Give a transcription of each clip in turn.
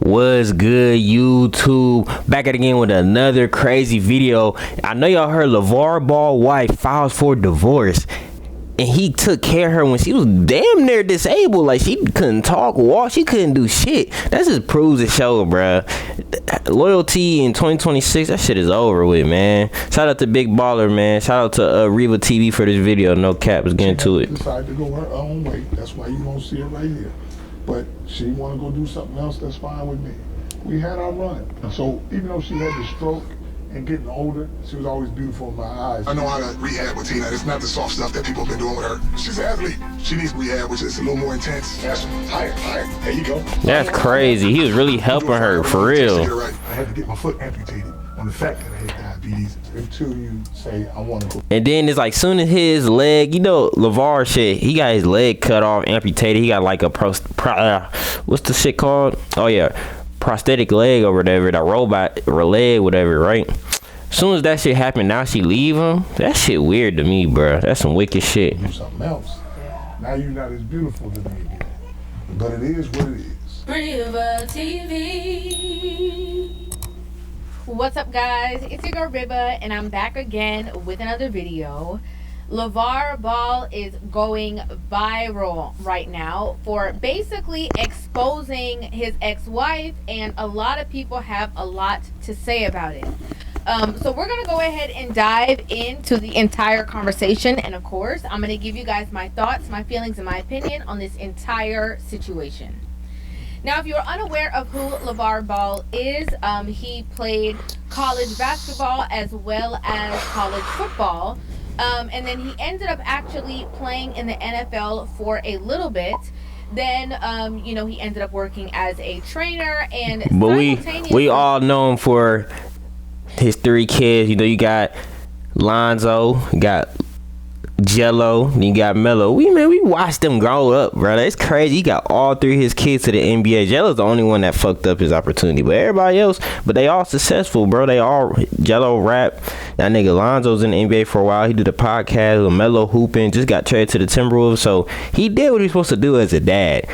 What's good, YouTube? Back at it again with another crazy video. I know y'all heard LaVar Ball wife files for divorce, and he took care of her when she was damn near disabled. Like, she couldn't talk, walk, she couldn't do shit. That just proves the show, bruh. Loyalty in 2026, that shit is over with, man. Shout out to Big Baller, man. Shout out to Reva TV for this video. No cap, let's get into it. Decided to go her own way. That's why you don't see it right here. But she want to go do something else, that's fine with me. We had our run. So even though she had the stroke and getting older, she was always beautiful in my eyes. I know how to rehab with Tina. It's not the soft stuff that people have been doing with her. She's an athlete. She needs rehab, which is a little more intense. That's higher. There you go. That's crazy. He was really helping her, for real. I had to get my foot amputated on the fact that I had diabetes until you say, I want to go. And then it's like, soon as his leg, you know, LaVar shit, he got his leg cut off, amputated. He got like a what's the shit called? Oh yeah, prosthetic leg or whatever, that robot leg, whatever, right? Soon as that shit happened, now she leave him. That shit weird to me, bro. That's some wicked shit. Do something else. Now you're not as beautiful to me again. But it is what it is. Riva TV. What's up, guys? It's your girl Riva, and I'm back again with another video. LaVar Ball is going viral right now for basically exposing his ex-wife, and a lot of people have a lot to say about it. So we're gonna go ahead and dive into the entire conversation, and of course I'm gonna give you guys my thoughts, my feelings, and my opinion on this entire situation. Now, if you're unaware of who LaVar Ball is, he played college basketball as well as college football, and then he ended up actually playing in the NFL for a little bit. Then you know, he ended up working as a trainer, and but we all know him for his 3 kids. You know, you got Lonzo, you got Jello, and you got Melo. We watched them grow up, bro. It's crazy. He got all 3 of his kids to the NBA. Jello's the only one that fucked up his opportunity, but everybody else, but they all successful, bro. They all, Jello rap. That nigga Lonzo's in the NBA for a while. He did a podcast with Melo hooping, just got traded to the Timberwolves, so he did what he was supposed to do as a dad.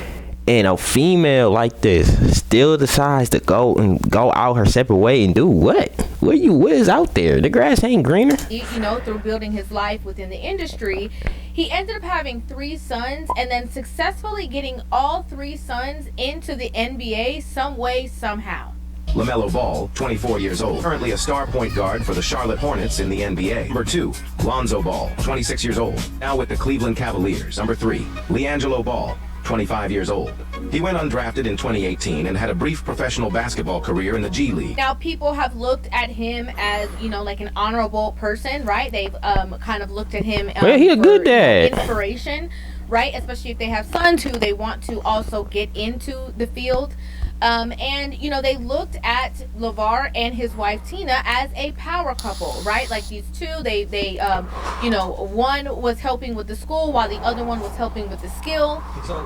And a female like this still decides to go out her separate way and do what? What is out there? The grass ain't greener. You know, through building his life within the industry, he ended up having 3 sons, and then successfully getting all 3 sons into the NBA some way, somehow. LaMelo Ball, 24 years old, currently a star point guard for the Charlotte Hornets in the NBA. Number 2, Lonzo Ball, 26 years old, now with the Cleveland Cavaliers. Number 3, LiAngelo Ball, 25 years old. He went undrafted in 2018 and had a brief professional basketball career in the G League. Now, people have looked at him as, you know, like an honorable person, right? They've kind of looked at him well, he a good dad. Inspiration, right? Especially if they have sons who they want to also get into the field. And you know, they looked at LaVar and his wife Tina as a power couple, right? Like, these two, they you know, one was helping with the school while the other one was helping with the skill. So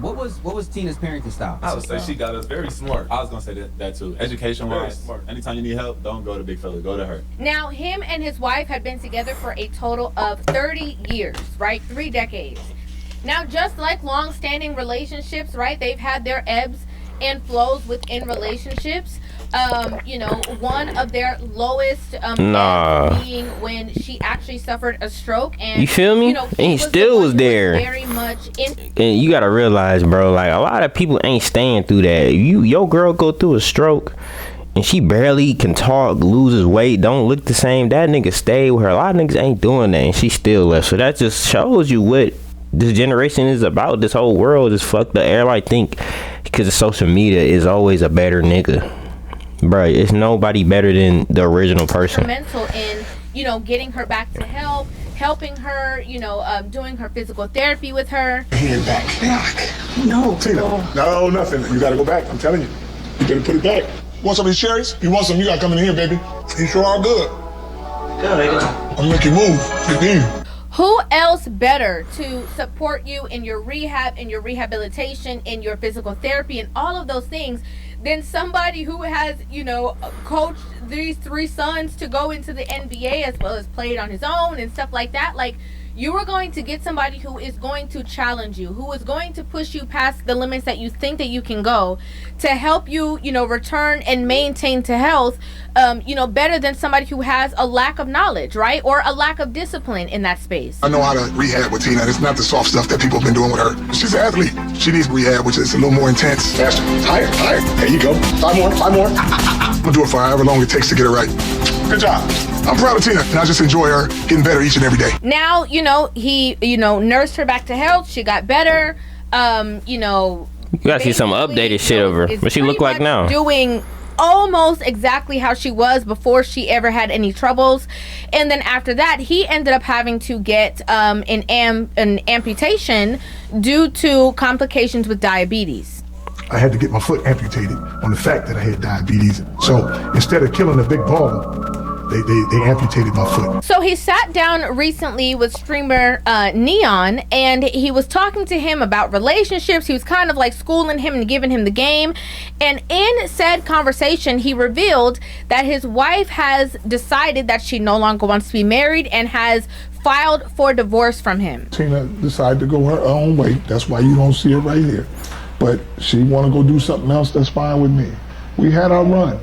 what was Tina's parenting style? I would say she got us very smart. I was gonna say that too. Education wise, anytime you need help, don't go to big fella, go to her. Now, him and his wife had been together for a total of 30 years, right? 3 decades. Now, just like long-standing relationships, right, they've had their ebbs and flows within relationships. You know, one of their lowest being when she actually suffered a stroke, and you feel me? You know, and he still was there. Very much and you gotta realize, bro, like, a lot of people ain't staying through that. Your girl go through a stroke and she barely can talk, loses weight, don't look the same. That nigga stayed with her. A lot of niggas ain't doing that, and she still left. So that just shows you what this generation is about. This whole world is fucked up. Everybody think because of social media is always a better nigga. Bro, it's nobody better than the original person. Mental in, you know, getting her back to health, helping her, you know, doing her physical therapy with her. Hand back. No, Tina. No, nothing. You gotta go back. I'm telling you. You better put it back. You want some of these cherries? You want some? You gotta come in here, baby. You sure are good. I'm gonna make you move. It's you. Who else better to support you in your rehab, in your rehabilitation, in your physical therapy, and all of those things than somebody who has, you know, coached these 3 sons to go into the NBA as well as played on his own and stuff like that? Like, You are going to get somebody who is going to challenge you, who is going to push you past the limits that you think that you can go, to help you, return and maintain to health, better than somebody who has a lack of knowledge, right? Or a lack of discipline in that space. I know how to rehab with Tina. It's not the soft stuff that people have been doing with her. She's an athlete. She needs rehab, which is a little more intense. Faster, higher, higher. There you go. 5 more, 5 more. I'm gonna do it for however long it takes to get her right. Good job. I'm proud of Tina, and I just enjoy her getting better each and every day. Now, he, nursed her back to health. She got better. You gotta see some updated shit over her. What she look like now? Doing almost exactly how she was before she ever had any troubles. And then after that, he ended up having to get an amputation due to complications with diabetes. I had to get my foot amputated on the fact that I had diabetes. So instead of killing a big ball, they amputated my foot. So he sat down recently with streamer Neon, and he was talking to him about relationships. He was kind of like schooling him and giving him the game. And in said conversation, he revealed that his wife has decided that she no longer wants to be married and has filed for divorce from him. Tina decided to go her own way. That's why you don't see her right here. But she want to go do something else, that's fine with me. We had our run.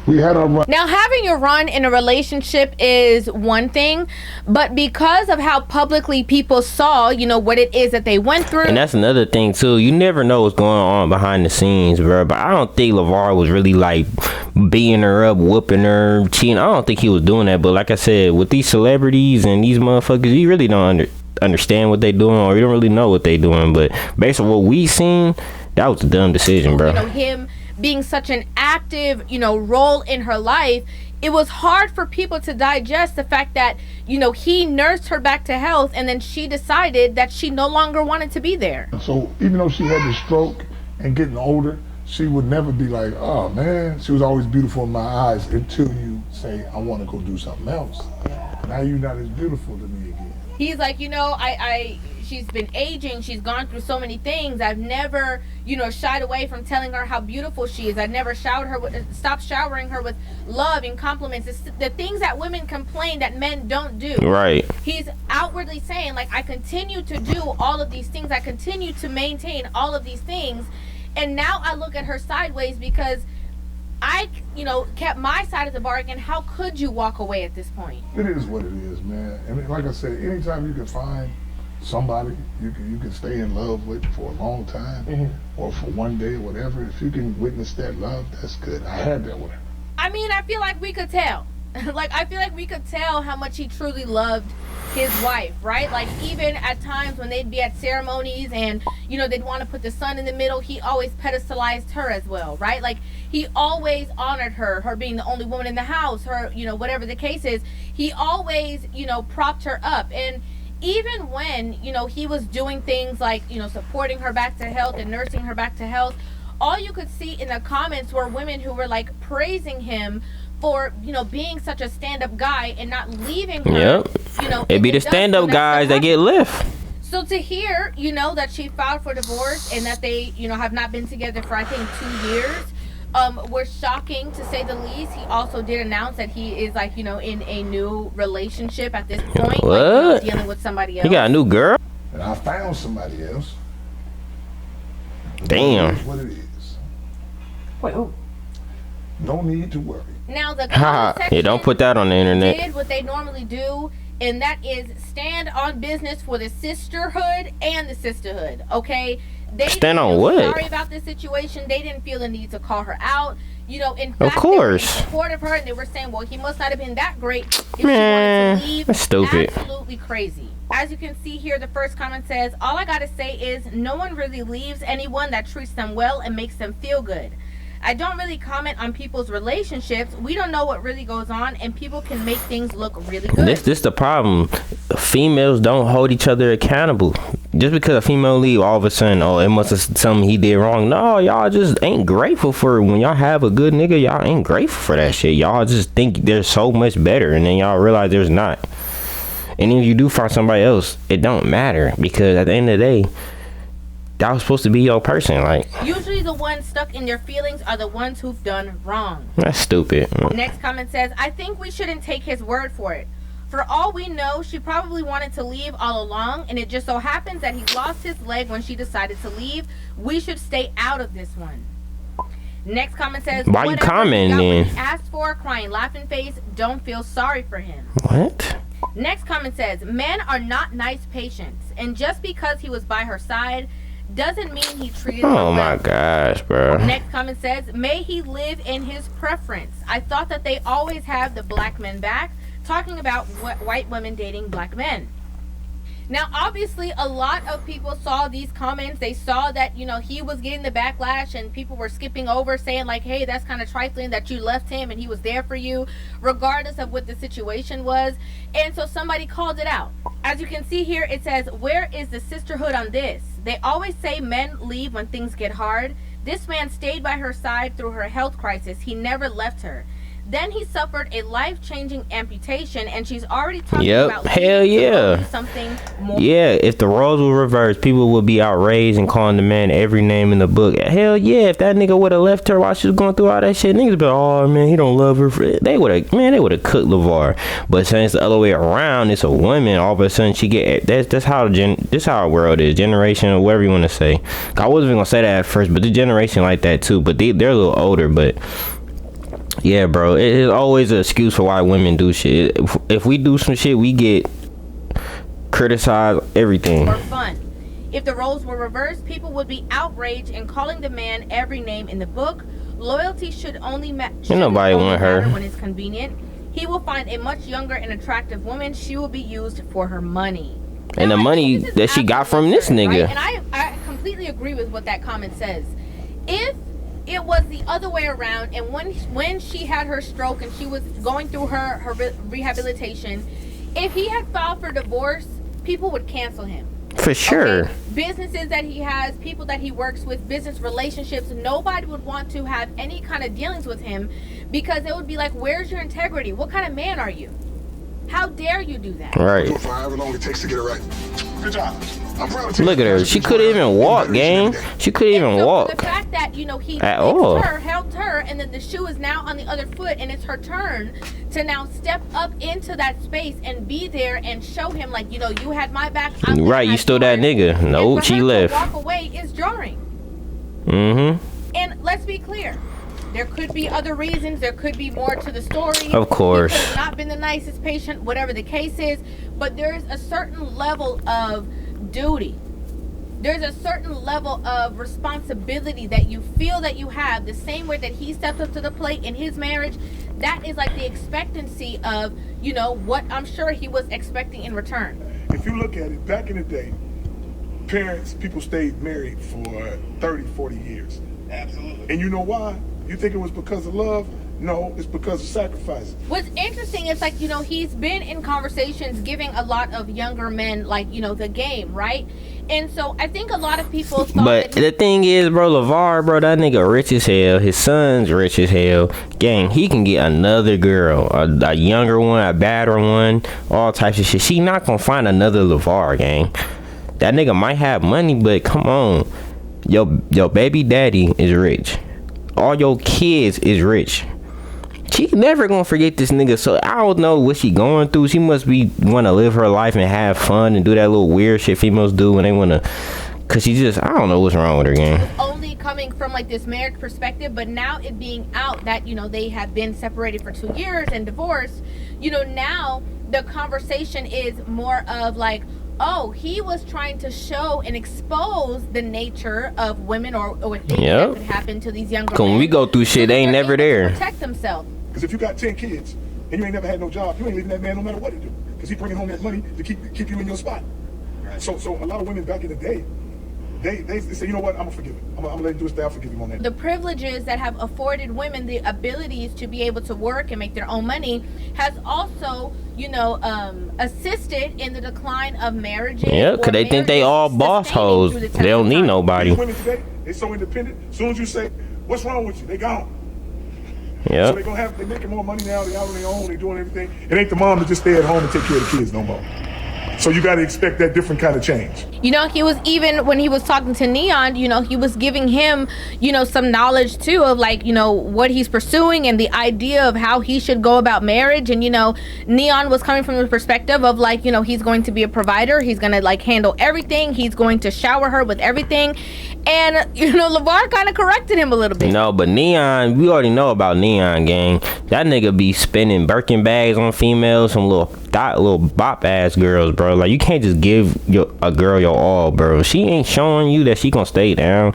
Now, having your run in a relationship is one thing, but because of how publicly people saw, what it is that they went through. And that's another thing, too. You never know what's going on behind the scenes, bro. But I don't think LaVar was really, like, beating her up, whooping her, cheating. I don't think he was doing that. But like I said, with these celebrities and these motherfuckers, you really don't understand what they doing, or you don't really know what they doing. But based on what we seen, that was a dumb decision, bro. Him being such an active, role in her life, it was hard for people to digest the fact that, he nursed her back to health, and then she decided that she no longer wanted to be there. So even though she had the stroke and getting older, she would never be like, oh man, she was always beautiful in my eyes until you say, I want to go do something else. Now you're not as beautiful to me again. He's like, she's been aging. She's gone through so many things. I've never, shied away from telling her how beautiful she is. I've never stopped showering her with love and compliments. It's the things that women complain that men don't do. Right. He's outwardly saying, like, I continue to do all of these things. I continue to maintain all of these things. And now I look at her sideways because I, kept my side of the bargain. How could you walk away at this point? It is what it is, man. I mean, like I said, anytime you can find somebody you can stay in love with for a long time, or for one day or whatever, if you can witness that love, that's good. I had that with her. I mean, I feel like we could tell. I feel like we could tell how much he truly loved his wife, right? Like, even at times when they'd be at ceremonies and, they'd want to put the son in the middle, he always pedestalized her as well, right? Like, he always honored her being the only woman in the house, her, whatever the case is. He always, propped her up. And even when, he was doing things like, supporting her back to health and nursing her back to health, all you could see in the comments were women who were, like, praising him for, being such a stand-up guy and not leaving her. Yep. It be the stand-up guys that get left. So to hear, that she filed for divorce and that they, have not been together for, I think, 2 years, was shocking to say the least. He also did announce that he is, like, in a new relationship at this point. What? Like, dealing with somebody else. He got a new girl? And I found somebody else. Damn. What it is. Wait, who? No need to worry. Now the comment section, yeah, don't put that on the internet. Did what they normally do, and that is stand on business for the sisterhood and the sisterhood. Okay, they stand on feel what? Sorry about this situation. They didn't feel the need to call her out. In fact, of course, they were in support of her, and they were saying, "Well, he must not have been that great if Man, she wanted to leave." That's stupid. Absolutely crazy. As you can see here, the first comment says, "All I gotta say is, no one really leaves anyone that treats them well and makes them feel good. I don't really comment on people's relationships. We don't know what really goes on, and people can make things look really good." This the problem. Females don't hold each other accountable. Just because a female leave, all of a sudden, oh, it must have something he did wrong. No, y'all just ain't grateful for it. When y'all have a good nigga, y'all ain't grateful for that shit. Y'all just think there's so much better, and then y'all realize there's not. And if you do find somebody else, it don't matter, because at the end of the day, that was supposed to be your person. Like, usually the ones stuck in their feelings are the ones who've done wrong. That's stupid. Next comment says, "I think we shouldn't take his word for it. For all we know, she probably wanted to leave all along, and it just so happens that he lost his leg when she decided to leave. We should stay out of this one. Next comment says, why you commenting then? Asked for, crying, laughing face, don't feel sorry for him. What? Next comment says, men are not nice patients, and just because he was by her side doesn't mean he treated her well. Oh my gosh, bro. Next comment says, may he live in his preference. I thought that they always have the black men back, talking about white women dating black men. Now, obviously, a lot of people saw these comments. They saw that, you know, he was getting the backlash and people were skipping over saying like, hey, that's kind of trifling that you left him and he was there for you regardless of what the situation was. And so somebody called it out. As you can see here, it says, where is the sisterhood on this? They always say men leave when things get hard. This man stayed by her side through her health crisis. He never left her. Then he suffered a life-changing amputation, and she's already talking about hell yeah, something more. Yeah, if the roles were reversed, people would be outraged and calling the man every name in the book. Hell yeah, if that nigga would have left her while she was going through all that shit, niggas be like, oh man, he don't love her. They would have cooked LaVar. But since the other way around, it's a woman. All of a sudden she get that's how our world is, generation or whatever you want to say. I wasn't even gonna say that at first, but the generation like that too. But they're a little older, but. Yeah, bro, it's always an excuse for why women do shit. If we do some shit, we get criticized, everything. For fun. If the roles were reversed, people would be outraged and calling the man every name in the book. Loyalty should only nobody want her when it's convenient. He will find a much younger and attractive woman. She will be used for her money. And the money that she got from this nigga. Right? And I completely agree with what that comment says. If it was the other way around, and when she had her stroke and she was going through her rehabilitation, if he had filed for divorce, people would cancel him. For sure. Okay? Businesses that he has, people that he works with, business relationships, nobody would want to have any kind of dealings with him because it would be like, where's your integrity? What kind of man are you? How dare you do that? Right. For however long it takes to get it right. Good job. I'm proud of you. Look at her. She couldn't even walk, gang. She couldn't even walk. The fact that, you know, he helped her, and then the shoe is now on the other foot, and it's her turn to now step up into that space and be there and show him, like, you know, you had my back. Right, you still that nigga. No, she left. Walk away is jarring. And let's be clear. There could be other reasons. There could be more to the story. Of course. He could have not been the nicest patient, whatever the case is. But there's a certain level of duty. There's a certain level of responsibility that you feel that you have. The same way that he stepped up to the plate in his marriage. That is like the expectancy of, you know, what I'm sure he was expecting in return. If you look at it, back in the day, people stayed married for 30, 40 years. Absolutely. And you know why? You think it was because of love? No, it's because of sacrifice. What's interesting is, like, you know, he's been in conversations giving a lot of younger men, like, you know, the game, right? And so I think a lot of people thought but the thing is, bro, LaVar, bro, that nigga rich as hell. His son's rich as hell. Gang, he can get another girl, a younger one, a badder one, all types of shit. She not gonna find another LaVar, gang. That nigga might have money, but come on. Your baby daddy is rich. All your kids is rich. She never gonna forget this nigga. So I don't know what she going through. She must be want to live her life and have fun and do that little weird shit females do when they want to. Cause she just, I don't know what's wrong with her, gang. Only coming from like this marriage perspective, but now it being out that, you know, they have been separated for 2 years and divorced. You know, now the conversation is more of like, oh, he was trying to show and expose the nature of women or things that could happen to these younger men. When we go through shit, they ain't never there. Protect themselves. Because if you got 10 kids and you ain't never had no job, you ain't leaving that man no matter what to do. Because he bringing home that money to keep you in your spot. Right. So a lot of women back in the day, they say, you know what, I'm gonna forgive him. I'm gonna let him do his thing, I'll forgive him on that. The privileges that have afforded women the abilities to be able to work and make their own money has also, you know, assisted in the decline of marriages. Yeah, because they think they all boss hoes. They don't need nobody. These women today, they so independent. As soon as you say, what's wrong with you? They gone. Yeah. So they making more money now. They out on their own. They doing everything. It ain't the mom to just stay at home and take care of the kids no more. So you got to expect that different kind of change. You know, he was, even when he was talking to Neon, you know, he was giving him, you know, some knowledge too of like, you know, what he's pursuing and the idea of how he should go about marriage. And, you know, Neon was coming from the perspective of like, you know, he's going to be a provider. He's going to like handle everything. He's going to shower her with everything. And, you know, LaVar kind of corrected him a little bit. No, but Neon, we already know about Neon, gang. That nigga be spinning Birkin bags on females, some little bop ass girls, bro. Like, you can't just give a girl your all, bro. She ain't showing you that she gonna stay down.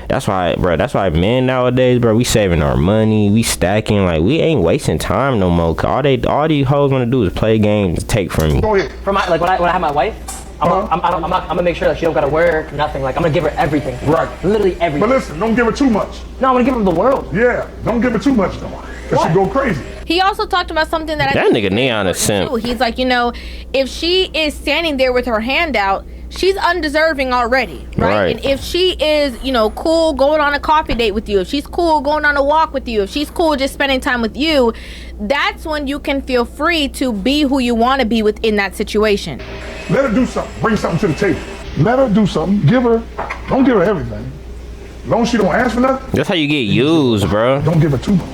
That's why, bro. That's why men nowadays, bro, we saving our money, we stacking. Like, we ain't wasting time no more. Cause all these hoes wanna do is play games and take from me. Go ahead. For my, like when I have my wife, I'm gonna make sure that she don't gotta work, nothing. Like, I'm gonna give her everything. Right. Literally everything. But listen, don't give her too much. No, I'm gonna give her the world. Yeah, don't give her too much though. Cause she go crazy. He also talked about something that That nigga Neon is simp. He's like, you know, if she is standing there with her hand out, she's undeserving already, right? And if she is, you know, cool going on a coffee date with you, if she's cool going on a walk with you, if she's cool just spending time with you, that's when you can feel free to be who you want to be within that situation. Let her do something. Bring something to the table. Let her do something. Don't give her everything. As long as she don't ask for nothing. That's how you get used, bro. Don't give her too much.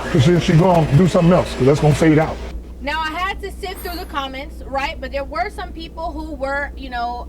Because then she gonna do something else. Because that's gonna fade out. Now, I had to sift through the comments, right? But there were some people who were, you know,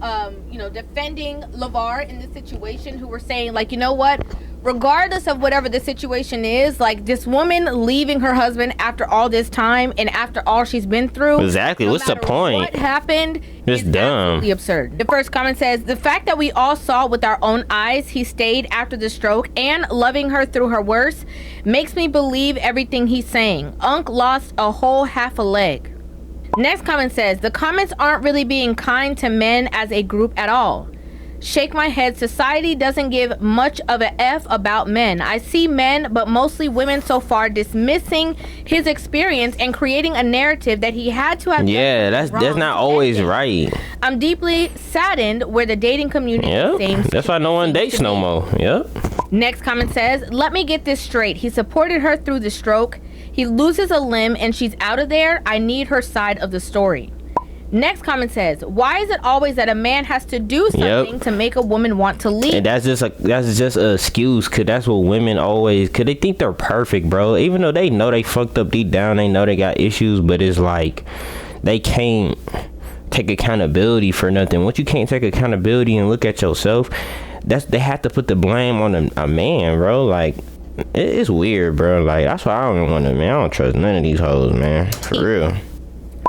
defending LaVar in this situation, who were saying, like, you know what? Regardless of whatever the situation is, like, this woman leaving her husband after all this time and after all she's been through. Exactly. What's the point? What happened? It's dumb. Absolutely absurd. The first comment says, the fact that we all saw with our own eyes he stayed after the stroke and loving her through her worst makes me believe everything he's saying. Unc lost a whole half a leg. Next comment says, the comments aren't really being kind to men as a group at all. Shake my head. Society doesn't give much of a F about men. I see men, but mostly women so far, dismissing his experience and creating a narrative that he had to have. Yeah, that's not always right. I'm deeply saddened where the dating community seems. That's why no one dates no more. Yep. Next comment says, let me get this straight. He supported her through the stroke. He loses a limb and she's out of there. I need her side of the story. Next comment says, why is it always that a man has to do something to make a woman want to leave? And that's just a excuse, cause that's what women always, cause they think they're perfect, bro. Even though they know they fucked up deep down, they know they got issues, but it's like they can't take accountability for nothing. Once you can't take accountability and look at yourself, they have to put the blame on a man, bro. Like, it's weird, bro. Like, that's why I don't want to, man. I don't trust none of these hoes, man. For real.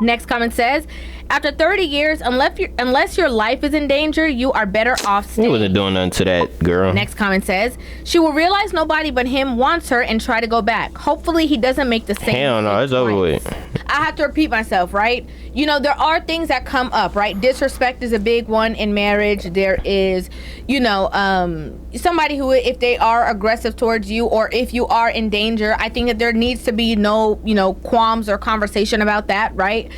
Next comment says, after 30 years, unless your life is in danger, you are better off staying. He wasn't doing nothing to that girl. Next comment says, she will realize nobody but him wants her and try to go back. Hopefully he doesn't make the same Hell no, it's over with. I have to repeat myself, right? You know, there are things that come up, right? Disrespect is a big one in marriage. There is, you know, somebody who, if they are aggressive towards you or if you are in danger, I think that there needs to be no, you know, qualms or conversation about that, right?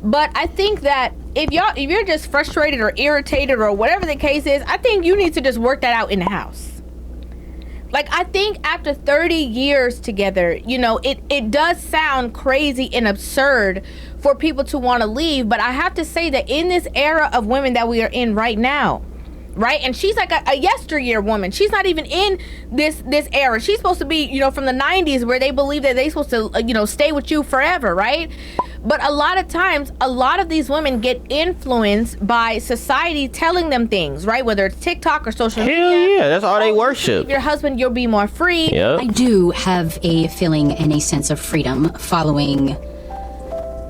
But I think that if you're just frustrated or irritated or whatever the case is, I think you need to just work that out in the house. Like, I think after 30 years together, you know, it does sound crazy and absurd for people to want to leave. But I have to say that in this era of women that we are in right now, right? And she's like a yesteryear woman. She's not even in this era. She's supposed to be, you know, from the 90s where they believe that they're supposed to, you know, stay with you forever, right? But a lot of times, a lot of these women get influenced by society telling them things, right? Whether it's TikTok or social media. Hell yeah, that's all they worship. Leave your husband, you'll be more free. Yep. I do have a feeling and a sense of freedom following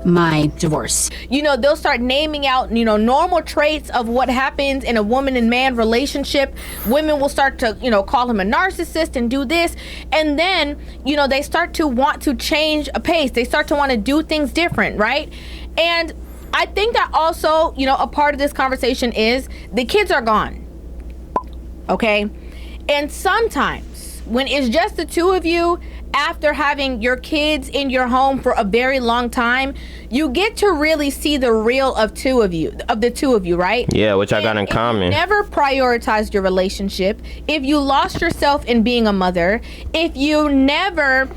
my divorce. You know, they'll start naming out, you know, normal traits of what happens in a woman and man relationship. Women will start to, you know, call him a narcissist and do this. And then, you know, they start to want to change a pace. They start to want to do things different, right? And I think that also, you know, a part of this conversation is the kids are gone. Okay? And sometimes when it's just the two of you, after having your kids in your home for a very long time, you get to really see the real of the two of you, right? Yeah, which I got in common. If you never prioritized your relationship, if you lost yourself in being a mother, if you never,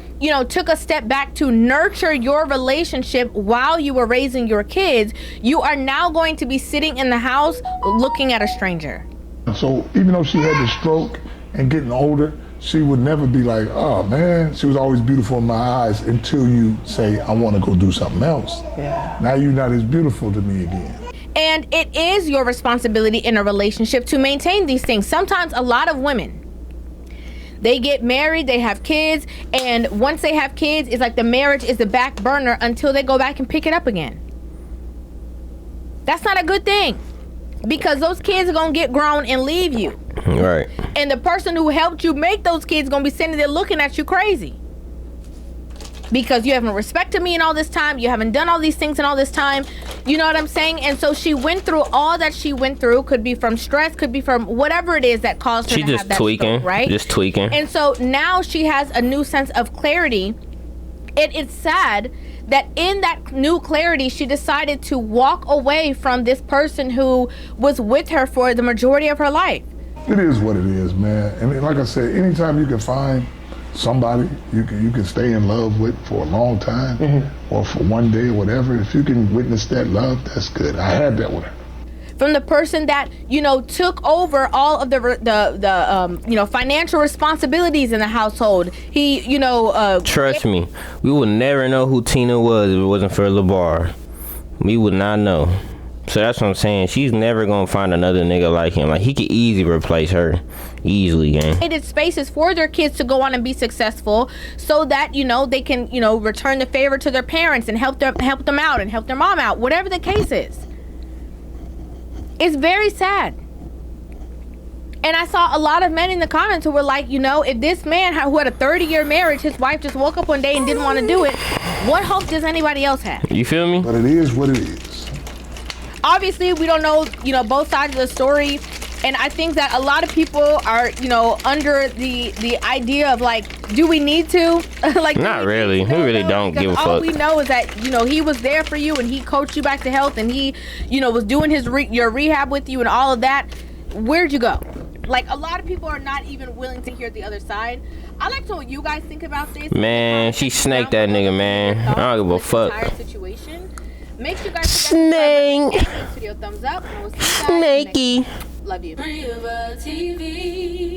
took a step back to nurture your relationship while you were raising your kids, you are now going to be sitting in the house looking at a stranger. So even though she had the stroke and getting older, she would never be like, oh man, she was always beautiful in my eyes until you say, I want to go do something else. Yeah. Now you're not as beautiful to me again. And it is your responsibility in a relationship to maintain these things. Sometimes a lot of women, they get married, they have kids, and once they have kids, it's like the marriage is the back burner until they go back and pick it up again. That's not a good thing, because those kids are gonna get grown and leave you. Right. And the person who helped you make those kids gonna be sitting there looking at you crazy, because you haven't respected me in all this time, you haven't done all these things in all this time. You know what I'm saying? And so she went through all that she went through. Could be from stress, could be from whatever it is that caused her to have that stroke, right? Just tweaking. And so now she has a new sense of clarity. It's sad that in that new clarity, she decided to walk away from this person who was with her for the majority of her life. It is what it is, man. And like I said, anytime you can find somebody you can stay in love with for a long time, or for one day or whatever, if you can witness that love, that's good. I had that with her. From the person that took over all of the financial responsibilities in the household. He trust me, we would never know who Tina was if it wasn't for LaVar. We would not know. So that's what I'm saying. She's never gonna find another nigga like him. Like, he could easily replace her. Easily, gang. Created spaces for their kids to go on and be successful, so that they can return the favor to their parents and help them out and help their mom out, whatever the case is. It's very sad. And I saw a lot of men in the comments who were like, if this man who had a 30-year marriage, his wife just woke up one day and didn't want to do it, what hope does anybody else have? You feel me? But it is what it is. Obviously, we don't know, both sides of the story. And I think that a lot of people are, under the idea of like, do we need to? Like, not really. We really don't give a fuck. All we know is that, he was there for you and he coached you back to health, and he, was doing your rehab with you and all of that. Where'd you go? Like, a lot of people are not even willing to hear the other side. I like to know what you guys think about this. Man, she snaked that nigga, man. I don't give a fuck. Entire situation. Make sure you guys Snake. give this video a thumbs up. And we'll see you guys Snakey. next time. Love you.